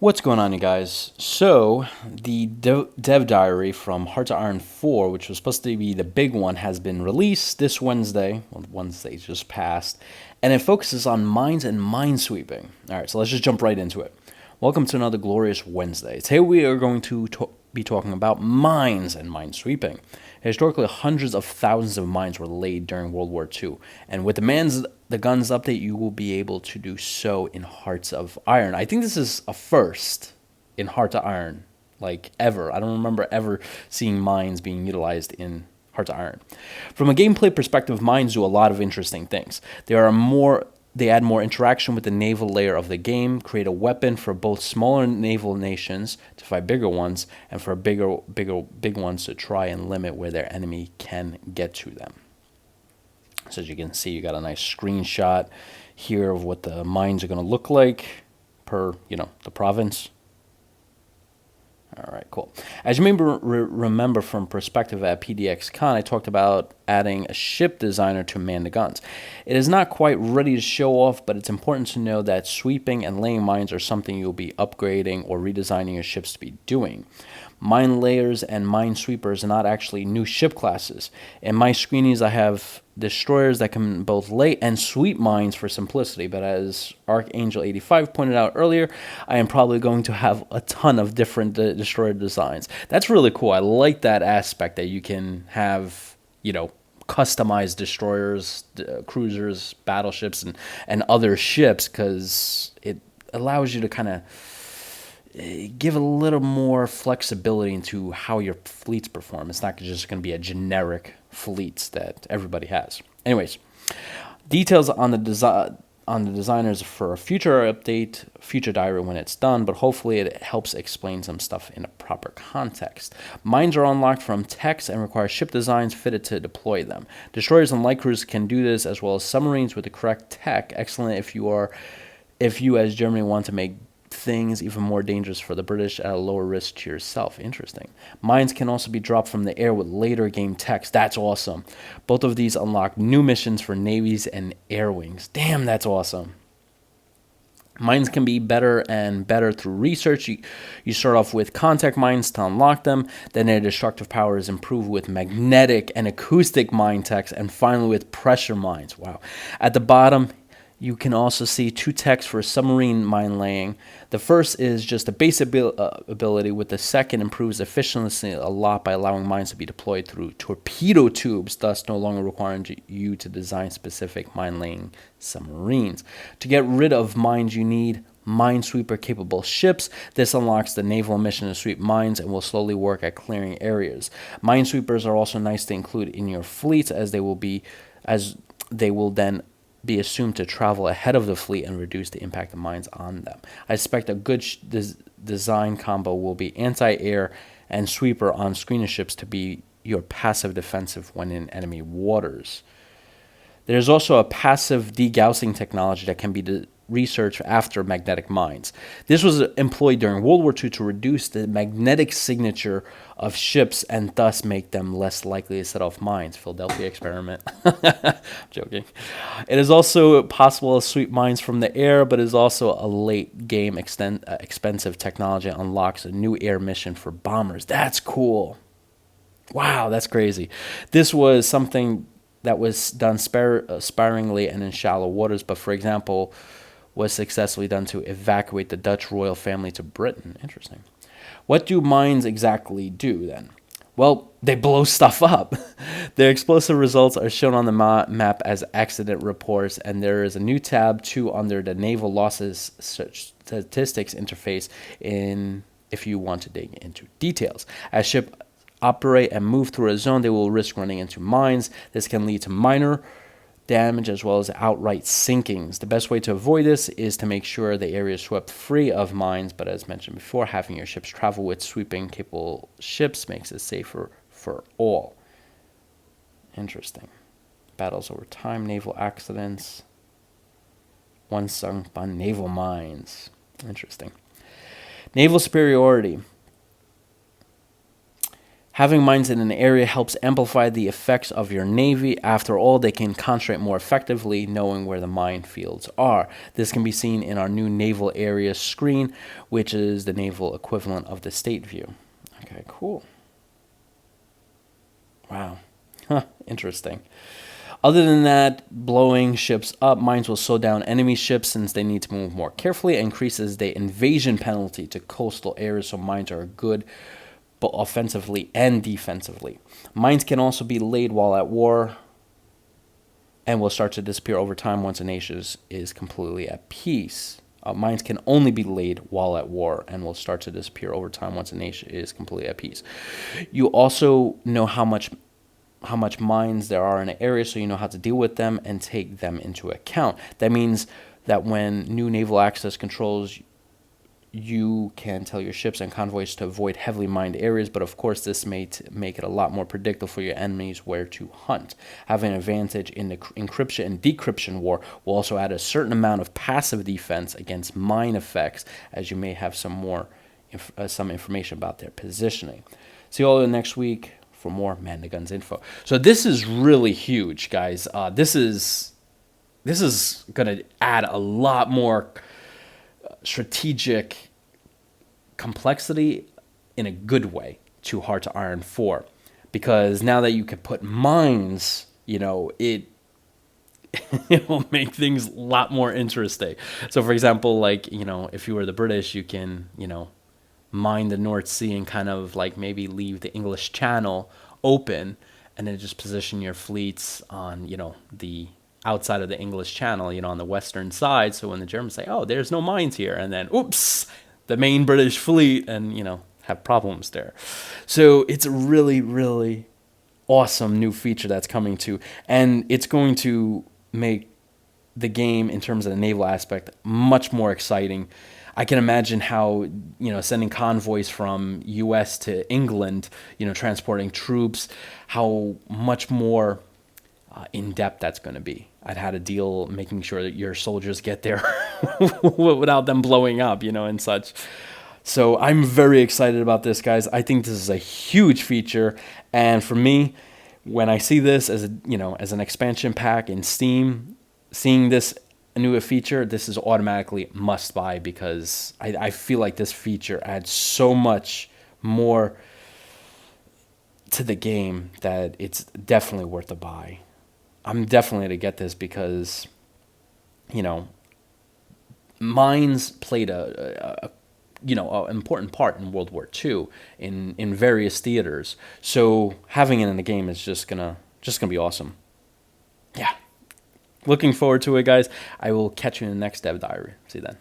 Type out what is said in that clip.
What's going on, you guys? So, the dev diary from Heart to Iron 4, which was supposed to be the big one, has been released this Wednesday. Well, Wednesday just passed. And it focuses on mines and minesweeping. Alright, so let's just jump right into it. Welcome to another glorious Wednesday. Today we are going to be talking about mines and minesweeping. Historically, hundreds of thousands of mines were laid during World War II, and with the guns update, you will be able to do so in Hearts of Iron. I think this is a first in Heart to Iron, like ever. I don't remember ever seeing mines being utilized in Heart to Iron. From a gameplay perspective, mines do a lot of interesting things. They add more interaction with the naval layer of the game, create a weapon for both smaller naval nations to fight bigger ones, and for big ones to try and limit where their enemy can get to them. So as you can see, you got a nice screenshot here of what the mines are going to look like per, the province. All right, cool. As you may remember from perspective at PDXCon, I talked about adding a ship designer to man the guns. It is not quite ready to show off, but it's important to know that sweeping and laying mines are something you'll be upgrading or redesigning your ships to be doing. Mine layers and minesweepers are not actually new ship classes. In my screenies, I have destroyers that can both lay and sweep mines for simplicity, but as Archangel85 pointed out earlier, I am probably going to have a ton of different destroyer designs. That's really cool. I like that aspect that you can have, customized destroyers, cruisers, battleships, and other ships, because it allows you to kind of give a little more flexibility into how your fleets perform. It's not just going to be a generic fleets that everybody has. Anyways, details on the designers for a future update, future diary when it's done, but hopefully it helps explain some stuff in a proper context. Mines are unlocked from text and require ship designs fitted to deploy them. Destroyers and light cruisers can do this, as well as submarines with the correct tech. Excellent if you as Germany want to make things even more dangerous for the British at a lower risk to yourself. Interesting. Mines can also be dropped from the air with later game text. That's awesome. Both of these unlock new missions for navies and air wings. Damn, that's awesome. Mines can be better and better through research. You start off with contact mines to unlock them, then their destructive power is improved with magnetic and acoustic mine techs, and finally with pressure mines. Wow. At the bottom, you can also see two techs for submarine mine laying. The first is just a basic ability, with the second improves efficiency a lot by allowing mines to be deployed through torpedo tubes, thus no longer requiring you to design specific mine laying submarines. To get rid of mines, you need minesweeper capable ships. This unlocks the naval mission to sweep mines and will slowly work at clearing areas. Minesweepers are also nice to include in your fleets, as they will then be assumed to travel ahead of the fleet and reduce the impact of mines on them. I suspect a good design combo will be anti-air and sweeper on screener ships to be your passive defensive when in enemy waters. There's also a passive degaussing technology that can be researched after magnetic mines. This was employed during World War II to reduce the magnetic signature of ships and thus make them less likely to set off mines. Philadelphia experiment. I'm joking. It is also possible to sweep mines from the air, but is also a late game expensive technology that unlocks a new air mission for bombers. That's cool. Wow, that's crazy. This was something that was done sparingly and in shallow waters, but for example, was successfully done to evacuate the Dutch royal family to Britain. Interesting. What do mines exactly do then? Well, they blow stuff up. Their explosive results are shown on the map as accident reports, and there is a new tab too under the naval losses statistics interface if you want to dig into details. As ship operate and move through a zone, they will risk running into mines. This can lead to minor damage as well as outright sinkings. The best way to avoid this is to make sure the area is swept free of mines, but as mentioned before, having your ships travel with sweeping capable ships makes it safer for all. Interesting. Battles over time, naval accidents, one sunk on naval mines. Interesting. Naval superiority. Having mines in an area helps amplify the effects of your navy. After all, they can concentrate more effectively knowing where the minefields are. This can be seen in our new naval area screen, which is the naval equivalent of the state view. Okay, cool. Wow. Huh, interesting. Other than that, blowing ships up, mines will slow down enemy ships since they need to move more carefully. It increases the invasion penalty to coastal areas, so mines are good both offensively and defensively. Mines can also be laid while at war and will start to disappear over time once a nation is completely at peace. Mines can only be laid while at war and will start to disappear over time once a nation is completely at peace. You also know how much mines there are in an area, so you know how to deal with them and take them into account. That means that when new naval access controls, you can tell your ships and convoys to avoid heavily mined areas, but of course this may make it a lot more predictable for your enemies where to hunt. Having an advantage in the encryption and decryption war will also add a certain amount of passive defense against mine effects, as you may have some information about their positioning. See you all next week for more Man the Guns info. So this is really huge, guys. This is going to add a lot more strategic complexity in a good way to Hearts of Iron 4, because now that you can put mines, it will make things a lot more interesting. So for example, like, if you were the British, you can, mine the North Sea and kind of like maybe leave the English Channel open and then just position your fleets on, the outside of the English Channel, on the western side. So when the Germans say, oh, there's no mines here, and then, oops, the main British fleet, and, have problems there. So it's a really, really awesome new feature that's coming to, and it's going to make the game, in terms of the naval aspect, much more exciting. I can imagine how, sending convoys from U.S. to England, transporting troops, how much more in-depth that's going to be. I'd had to deal making sure that your soldiers get there without them blowing up, and such. So I'm very excited about this, guys. I think this is a huge feature, and for me, when I see this as as an expansion pack in Steam, seeing this new feature, this is automatically must buy, because I feel like this feature adds so much more to the game that it's definitely worth a buy. I'm definitely to get this because, mines played an important part in World War II in various theaters. So having it in the game is just gonna be awesome. Yeah. Looking forward to it, guys. I will catch you in the next Dev Diary. See you then.